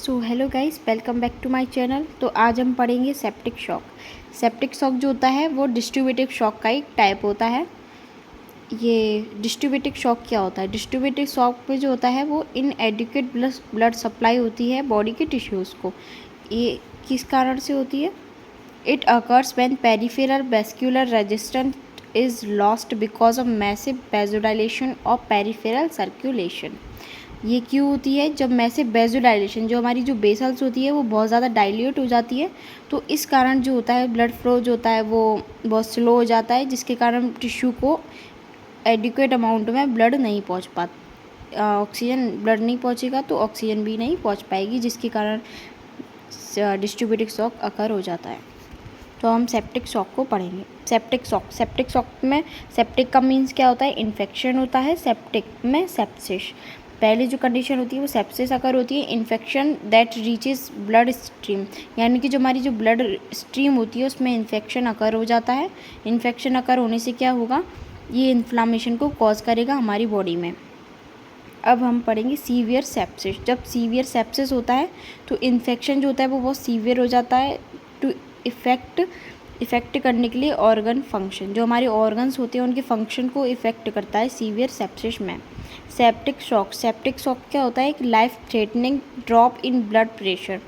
So hello guys, welcome back to my channel. तो आज हम पढ़ेंगे सेप्टिक शॉक। सेप्टिक शॉक जो होता है वो डिस्ट्रीब्यूटिव शॉक का एक टाइप होता है। ये डिस्ट्रीब्यूटिव शॉक क्या होता है? डिस्ट्रीब्यूटिव शॉक में जो होता है वो इनएडिक्वेट ब्लड सप्लाई होती है बॉडी के टिश्यूज़ को। ये किस कारण से होती है? It occurs when peripheral vascular resistance is lost because of massive vasodilation of peripheral circulation. ये क्यों होती है? जब मैसिव वैसोडाइलेशन, जो हमारी जो वेसल्स होती है वो बहुत ज़्यादा डाइल्यूट हो जाती है, तो इस कारण जो होता है ब्लड फ्लो जो होता है वो बहुत स्लो हो जाता है, जिसके कारण टिश्यू को एडिक्वेट अमाउंट में ब्लड नहीं पहुंच पाता। ऑक्सीजन ब्लड नहीं पहुंचेगा तो ऑक्सीजन भी नहीं पहुंच पाएगी, जिसके कारण डिस्ट्रीब्यूटिव शॉक अकर हो जाता है। तो हम सेप्टिक शॉक को पढ़ेंगे। सेप्टिक शॉक में सेप्टिक का मीन्स क्या होता है? इन्फेक्शन होता है। सेप्टिक में सेप्सिस, पहले जो कंडीशन होती है वो सेप्सिस अकर होती है। Infection that reaches blood stream, यानी कि जो हमारी जो ब्लड स्ट्रीम होती है उसमें इन्फेक्शन अकर हो जाता है। इन्फेक्शन अकर होने से क्या होगा? ये इन्फ्लामेशन को कॉज करेगा हमारी बॉडी में। अब हम पढ़ेंगे सीवियर सेप्सिस। जब सीवियर सेप्सिस होता है तो इन्फेक्शन जो होता है वो बहुत सीवियर हो जाता है टू इफ़ेक्ट करने के लिए ऑर्गन फंक्शन, जो हमारे ऑर्गन्स होते हैं उनके फंक्शन को इफ़ेक्ट करता है सीवियर सेप्सिस में। सेप्टिक शॉक क्या होता है? एक life threatening drop in blood pressure.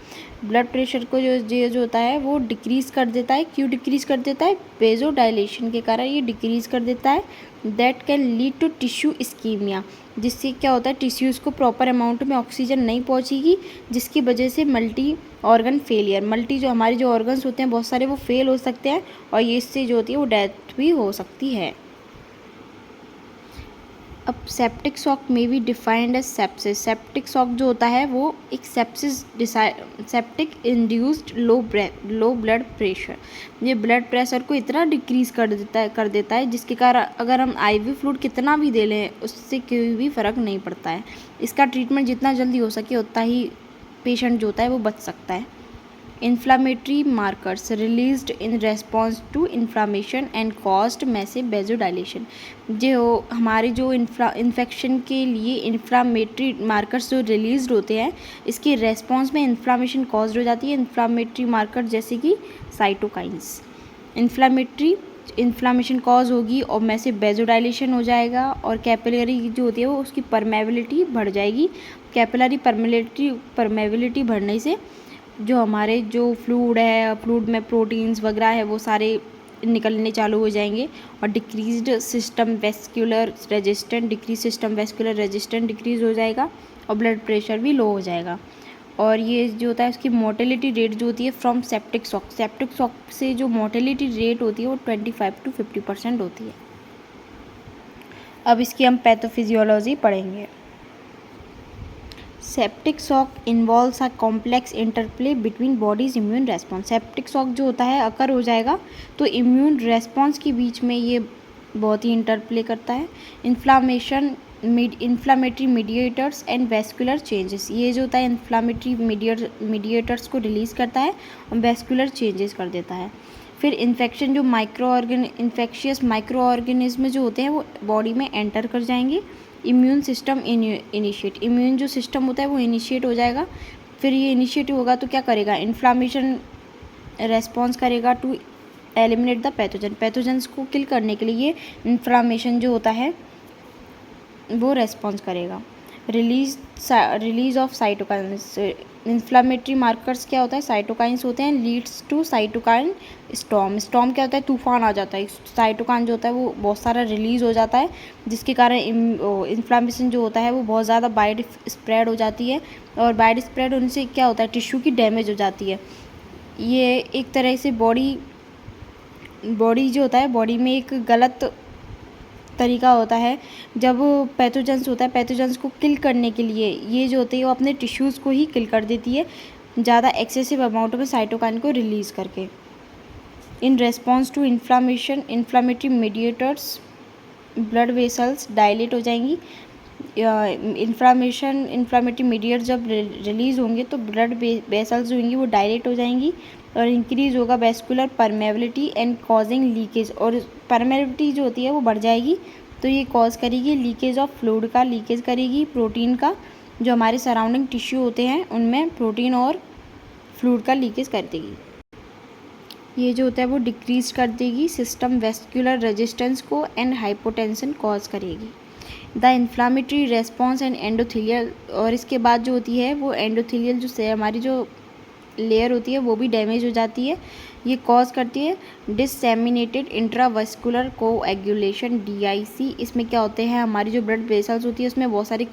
Blood pressure को जो होता है वो डिक्रीज़ कर देता है। क्यों डिक्रीज़ कर देता है? वेसोडाइलेशन के कारण ये डिक्रीज़ कर देता है। That can lead to tissue ischemia, जिससे क्या होता है टिश्यूज़ को प्रॉपर अमाउंट में ऑक्सीजन नहीं पहुंचेगी, जिसकी वजह से मल्टी ऑर्गन फेलियर, जो हमारे जो ऑर्गन्स होते हैं बहुत सारे वो फेल हो सकते हैं, और ये इससे जो होती है वो डेथ भी हो सकती है। अब सेप्टिक शॉक में भी defined as sepsis. Septic shock जो होता है वो एक septic induced low blood pressure, ये ब्लड प्रेशर को इतना डिक्रीज़ कर देता है जिसके कारण अगर हम IV फ्लूइड कितना भी दे लें उससे कोई भी फ़र्क नहीं पड़ता है। इसका ट्रीटमेंट जितना जल्दी हो सके उतना ही पेशेंट जो होता है वो बच सकता है। Inflammatory markers released in response to inflammation and caused massive vasodilation. जो हमारे जो इन्फेक्शन के लिए इन्फ्लामेटरी मार्कर्स जो रिलीज होते हैं, इसके रेस्पॉन्स में इन्फ्लामेशन कॉज्ड हो जाती है। इन्फ्लामेटरी मार्कर जैसे कि साइटोकाइंस, इन्फ्लामेशन कॉज होगी और मैसिव वेसोडाइलेशन हो जाएगा, और कैपिलरी जो होती है वो उसकी परमेबिलिटी बढ़ जाएगी। कैपिलरी परमेबिलिटी बढ़ने से जो हमारे जो फ्लूइड में प्रोटीन्स वगैरह है वो सारे निकलने चालू हो जाएंगे, और decrease system vascular resistant decrease हो जाएगा, और ब्लड प्रेशर भी लो हो जाएगा। और ये जो होता है उसकी मोर्टेलिटी रेट जो होती है फ्रॉम सेप्टिक शॉक से जो मोर्टेलिटी रेट होती है वो 25 to 50% होती है। अब इसकी हम पैथोफिजियोलॉजी पढ़ेंगे। Septic shock involves a complex interplay between bodies immune response. Septic shock जो होता है अकर हो जाएगा तो इम्यून रेस्पॉन्स के बीच में ये बहुत ही इंटरप्ले करता है। Inflammatory mediators and vascular changes, ये जो होता है इन्फ्लामेटरी मीडिएटर्स को रिलीज़ करता है और वैस्कुलर चेंजेस कर देता है। फिर इन्फेक्शन, जो इन्फेक्शियस माइक्रो ऑर्गेनिज्म जो होते हैं वो बॉडी में एंटर कर जाएंगे। इम्यून सिस्टम इम्यून जो सिस्टम होता है वो इनिशिएट हो जाएगा। फिर ये इनिशिएट होगा तो क्या करेगा? इन्फ्लामेशन रेस्पॉन्स करेगा टू एलिमिनेट द पैथोजेंस को किल करने के लिए इन्फ्लामेशन जो होता है वो रेस्पॉन्स करेगा। Release of cytokines, inflammatory markers क्या होता है? साइटोकाइंस होते हैं। लीड्स टू साइटोकाइन स्टॉर्म क्या होता है? तूफान आ जाता है। साइटोकाइन जो होता है वो बहुत सारा रिलीज़ हो जाता है, जिसके कारण इन्फ्लामेशन जो होता है वो बहुत ज़्यादा वाइड स्प्रेड हो जाती है, और वाइड स्प्रेड होने से क्या होता है? टिश्यू की डैमेज हो जाती है। ये एक तरह से बॉडी जो होता है बॉडी में एक गलत तरीका होता है। जब पैथोजेंस को किल करने के लिए ये जो होती है वो अपने टिश्यूज़ को ही किल कर देती है, ज़्यादा एक्सेसिव अमाउंट में साइटोकाइन को रिलीज़ करके। In response to inflammatory mediators blood vessels dilate हो जाएंगी। इन्फ्लामेटरी मीडिएटर जब रिलीज़ होंगे तो ब्लड वेसल्स होंगी वो डायलेट हो जाएंगी, और इंक्रीज़ होगा vascular permeability and causing leakage, और परमेबिलिटी जो होती है वो बढ़ जाएगी तो ये कॉज करेगी लीकेज ऑफ फ्लूइड का, लीकेज करेगी प्रोटीन का, जो हमारे सराउंडिंग टिश्यू होते हैं उनमें प्रोटीन और फ्लूइड का लीकेज कर देगी। ये जो होता है वो डिक्रीज कर देगी सिस्टम वेस्कुलर रेजिस्टेंस को एंड हाइपोटेंशन कॉज करेगी। The inflammatory response and endothelial, और इसके बाद जो होती है वो एंडोथेलियल जो से हमारी जो लेयर होती है वो भी डैमेज हो जाती है। ये कॉज करती है डिससेमिनेटेड इंट्रावेस्कुलर कोएगुलेशन DIC। इसमें क्या होते हैं, हमारी जो ब्लड वेसल्स होती है उसमें बहुत सारी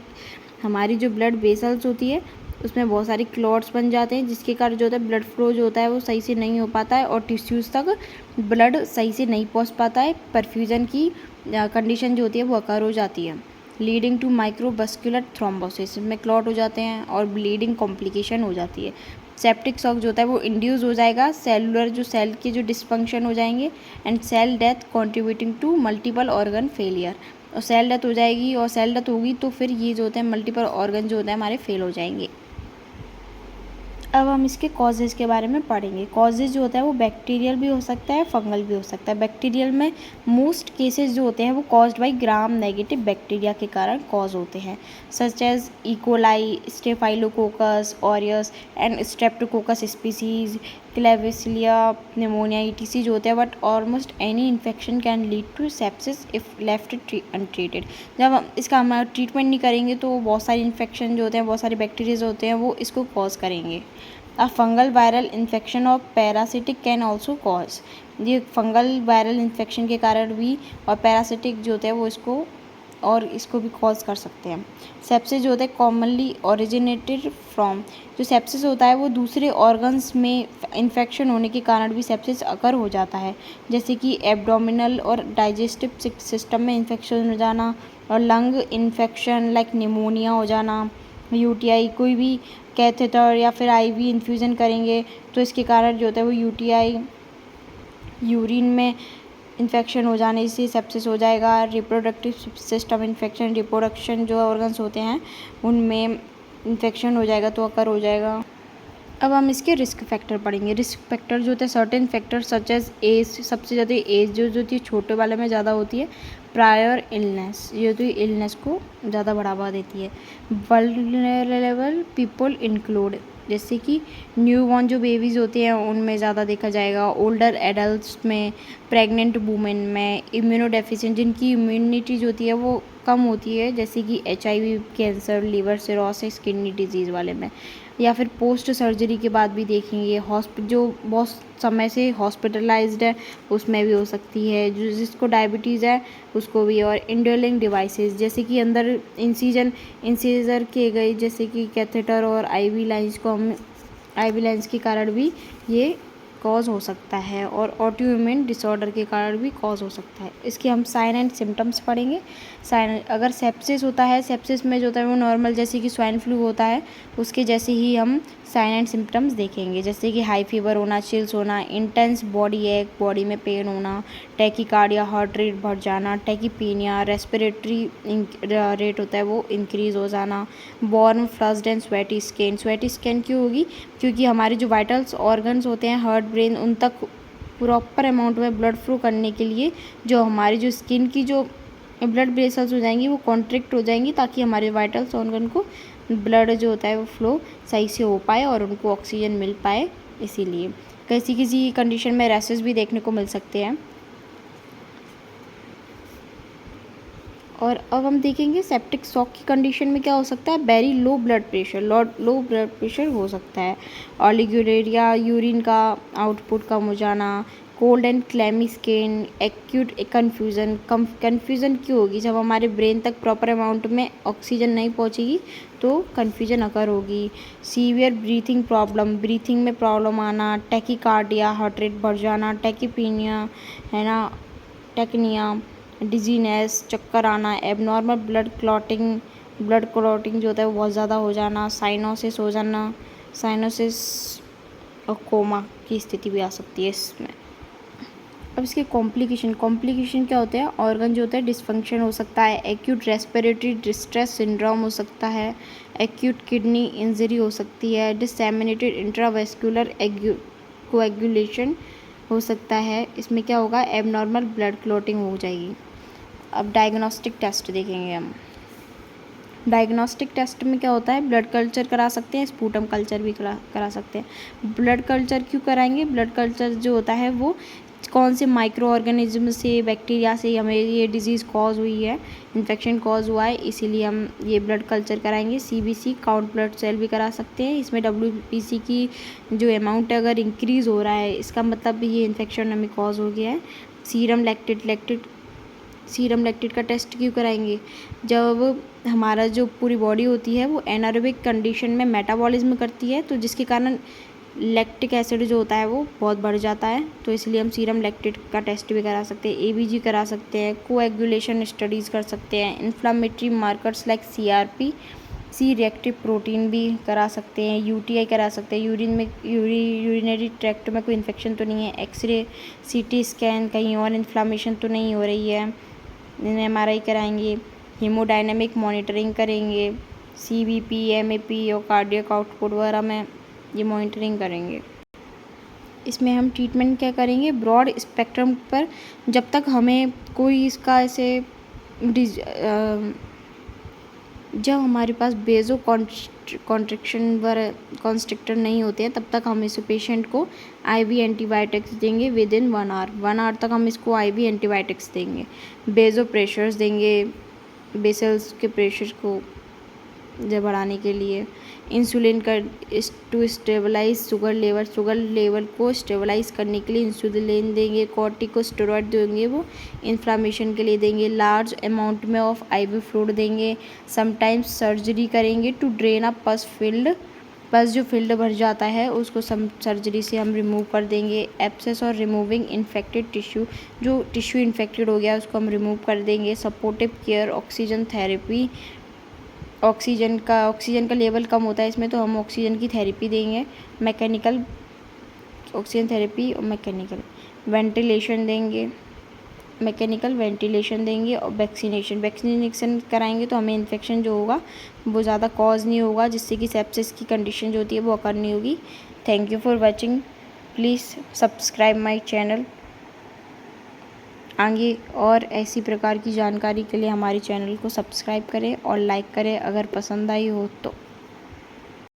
उसमें बहुत सारी क्लॉट्स बन जाते हैं, जिसके कारण जो होता है ब्लड फ्लो जो होता है वो सही से नहीं हो पाता है और टिश्यूज़ तक ब्लड सही से नहीं पहुंच पाता है। परफ्यूजन की कंडीशन जो होती है वो अकर हो जाती है, लीडिंग टू माइक्रोवस्कुलर थ्रोम्बोसिस में क्लॉट हो जाते हैं और ब्लीडिंग कॉम्प्लिकेशन हो जाती है। सेप्टिक शॉक जो होता है वो इंड्यूस हो जाएगा, सेलुलर जो सेल के जो डिस्फंक्शन हो जाएंगे and cell death contributing to multiple organ failure. और सेल डेथ हो जाएगी, और सेल डेथ होगी तो फिर ये जो होता है मल्टीपल ऑर्गन जो होता है हमारे फेल हो जाएंगे। अब हम इसके कॉजेज़ के बारे में पढ़ेंगे। कॉजेज़ जो होता है वो बैक्टीरियल भी हो सकता है, फंगल भी हो सकता है। बैक्टीरियल में मोस्ट केसेस जो होते हैं वो caused by gram negative bacteria के कारण कॉज होते हैं, such as E coli, Staphylococcus aureus and Streptococcus species, Klebsiella, pneumoniae ETC जो होते हैं। But almost any infection can lead to sepsis if left untreated. जब हम इसका हम ट्रीटमेंट नहीं करेंगे तो बहुत सारी इन्फेक्शन जो होते हैं, बहुत सारे बैक्टीरिया होते हैं वो इसको कॉज करेंगे। अ फंगल वायरल इन्फेक्शन और पैरासिटिक कैन ऑल्सो कॉज, ये फंगल वायरल इन्फेक्शन के कारण भी और पैरासिटिक जो होते हैं वो इसको भी कॉज कर सकते हैं। सेप्सिस जो होता है कॉमनली ओरिजिनेटेड फ्रॉम, जो सेप्सिस होता है वो दूसरे ऑर्गन्स में इन्फेक्शन होने के कारण भी सेप्सिस अकर हो जाता है, जैसे कि एब्डोमिनल और डाइजेस्टिव सिस्टम में इन्फेक्शन हो जाना और लंग इन्फेक्शन लाइक निमोनिया हो जाना, UTI, कोई भी कैथेटर या फिर IV इन्फ्यूज़न करेंगे तो इसके कारण जो होता है वो UTI, यूरिन में इन्फेक्शन हो जाने से सेप्सिस हो जाएगा। रिप्रोडक्टिव सिस्टम इन्फेक्शन, रिप्रोडक्शन जो ऑर्गन्स होते हैं उनमें इन्फेक्शन हो जाएगा तो अकर हो जाएगा। अब हम इसके रिस्क फैक्टर पढ़ेंगे। रिस्क फैक्टर जो होते हैं certain factor such as age, सबसे ज़्यादा एज जो होती है छोटे वाले में ज़्यादा होती है। प्रायर इलनेस, ये तो इलनेस को ज़्यादा बढ़ावा देती है। वल्नरेबल पीपल इंक्लूड, जैसे कि न्यू बॉर्न जो बेबीज़ होते हैं उनमें ज़्यादा देखा जाएगा, ओल्डर एडल्ट्स में, प्रेग्नेंट वुमेन में, इम्यूनोडेफिशिएंट जिनकी इम्यूनिटी जो होती है वो कम होती है, जैसे कि HIV, cancer, liver cirrhosis, kidney disease वाले में, या फिर पोस्ट सर्जरी के बाद भी देखेंगे। जो बहुत समय से हॉस्पिटलाइज्ड है उसमें भी हो सकती है, जो जिसको डायबिटीज़ है उसको भी। और इंडोलिंग डिवाइसेस जैसे कि अंदर इंसीजर किए गए, जैसे कि कैथेटर और IV लाइंस के कारण भी ये कॉज हो सकता है, और ऑटोइम्यून डिसऑर्डर के कारण भी कॉज हो सकता है। इसके हम साइन एंड सिम्टम्स पढ़ेंगे। अगर सेप्सिस होता है, सेप्सिस में जो होता है वो नॉर्मल जैसे कि स्वाइन फ्लू होता है उसके जैसे ही हम साइन एंड सिम्टम्स देखेंगे, जैसे कि हाई फीवर होना, चिल्स होना, इंटेंस बॉडी एक, बॉडी में पेन होना, टैकीकार्डिया, हार्ट रेट बढ़ जाना, टैकीपीनिया, रेस्पिरेटरी रेट होता है वो इंक्रीज़ हो जाना, warm flushed and sweaty skin. Sweaty skin क्यों होगी, क्योंकि हमारे जो वाइटल्स ऑर्गन्स होते हैं हार्ट, ब्रेन, उन तक प्रॉपर अमाउंट में ब्लड फ्लो करने के लिए जो हमारी जो स्किन की जो ब्लड वेसल्स हो जाएंगी वो कॉन्ट्रैक्ट हो जाएंगी, ताकि हमारे वाइटल्स ऑर्गन को ब्लड जो होता है वो फ्लो सही से हो पाए और उनको ऑक्सीजन मिल पाए। इसीलिए किसी किसी कंडीशन में रैशेस भी देखने को मिल सकते हैं। और अब हम देखेंगे सेप्टिक शॉक की कंडीशन में क्या हो सकता है। वेरी लो ब्लड प्रेशर हो सकता है, ओलिगोरेरिया, यूरिन का आउटपुट कम हो जाना, cold and clammy skin, acute confusion क्यों होगी, जब हमारे ब्रेन तक प्रॉपर अमाउंट में ऑक्सीजन नहीं पहुंचेगी तो कन्फ्यूजन अकर होगी। सीवियर ब्रीथिंग प्रॉब्लम, ब्रीथिंग में प्रॉब्लम आना, टैकीकार्डिया, हार्ट रेट बढ़ जाना, टैकीपीनिया है ना, टेक्निया, डिजीनेस, चक्कर आना, एबनॉर्मल ब्लड क्लॉटिंग जो होता है वो बहुत ज़्यादा हो जाना, साइनोसिस हो जाना, साइनोसिस और कोमा की स्थिति भी आ सकती है इसमें। अब इसके कॉम्प्लिकेशन क्या होते हैं, ऑर्गन जो होता है डिसफंक्शन हो सकता है, एक्यूट रेस्पिरेटरी डिस्ट्रेस सिंड्रोम हो सकता है, एक्यूट किडनी इंजरी हो सकती है, डिससेमिनेटेड इंट्रावेस्कुलर कोएगुलेशन हो सकता है। इसमें क्या होगा, एबनॉर्मल ब्लड क्लॉटिंग हो जाएगी। अब डायग्नोस्टिक टेस्ट देखेंगे हम। डायग्नोस्टिक टेस्ट में क्या होता है, ब्लड कल्चर करा सकते हैं, स्पूटम कल्चर भी करा सकते हैं। ब्लड कल्चर क्यों कराएंगे, ब्लड कल्चर जो होता है वो कौन से माइक्रो ऑर्गेनिज्म से, बैक्टीरिया से हमें ये डिजीज़ कॉज हुई है, इन्फेक्शन कॉज हुआ है, इसीलिए हम ये ब्लड कल्चर कराएंगे। CBC काउंट ब्लड सेल भी करा सकते हैं। इसमें WBC की जो अमाउंट अगर इंक्रीज़ हो रहा है, इसका मतलब ये इन्फेक्शन हमें कॉज हो गया है। सीरम लैक्टेट का टेस्ट क्यों कराएंगे, जब हमारा जो पूरी बॉडी होती है वो एनारोबिक कंडीशन में मेटाबॉलिज्म करती है, तो जिसके कारण लैक्टिक एसिड जो होता है वो बहुत बढ़ जाता है, तो इसलिए हम सीरम लैक्टेट का टेस्ट भी करा सकते हैं। ABG करा सकते हैं, कोएगुलेशन स्टडीज़ कर सकते हैं, inflammatory markers like CRP, C reactive protein भी करा सकते हैं, UTI करा सकते हैं, यूरिनरी ट्रैक्ट में कोई इन्फेक्शन तो नहीं है, एक्सरे CT स्कैन कहीं और इन्फ्लामेशन तो नहीं हो रही है, MRI कराएंगे, हीमोडायनेमिक मॉनिटरिंग करेंगे, CBP, MAP और कार्डियक आउटपुट वगैरह में ये मॉनिटरिंग करेंगे। इसमें हम ट्रीटमेंट क्या करेंगे, ब्रॉड स्पेक्ट्रम पर, जब तक हमें कोई इसका ऐसे जब हमारे पास बेजो कॉन्स्ट्रिक्टर नहीं होते हैं, तब तक हम इस पेशेंट को IV एंटीबायोटिक्स देंगे विदिन 1 आवर। 1 आवर तक हम इसको IV एंटीबायोटिक्स देंगे। बेजो प्रेशर्स देंगे, बेसल्स के प्रेशर को जब बढ़ाने के लिए। इंसुलिन का टू स्टेबलाइज शुगर लेवल को स्टेबलाइज करने के लिए इंसुलिन देंगे। कॉर्टिकोस्टेरॉइड देंगे, वो इन्फ्लामेशन के लिए देंगे। लार्ज अमाउंट में ऑफ IV फ्लूइड देंगे। समटाइम्स सर्जरी करेंगे टू ड्रेन अ पस जो फील्ड भर जाता है उसको सर्जरी से हम रिमूव कर देंगे। एब्सेस और रिमूविंग इन्फेक्टेड टिश्यू, जो टिश्यू इन्फेक्टेड हो गया उसको हम रिमूव कर देंगे। Supportive care, oxygen therapy, oxygen का लेवल कम होता है इसमें, तो हम ऑक्सीजन की थेरेपी देंगे। मैकेनिकल ऑक्सीजन थेरेपी और मैकेनिकल वेंटिलेशन देंगे और वैक्सीनेशन कराएंगे, तो हमें इन्फेक्शन जो होगा वो ज़्यादा कॉज नहीं होगा, जिससे कि सेप्सिस की कंडीशन जो होती है वो अकर नहीं होगी। Thank you for watching, please subscribe my channel. आगे और ऐसी प्रकार की जानकारी के लिए हमारे चैनल को सब्सक्राइब करें और लाइक करें अगर पसंद आई हो तो।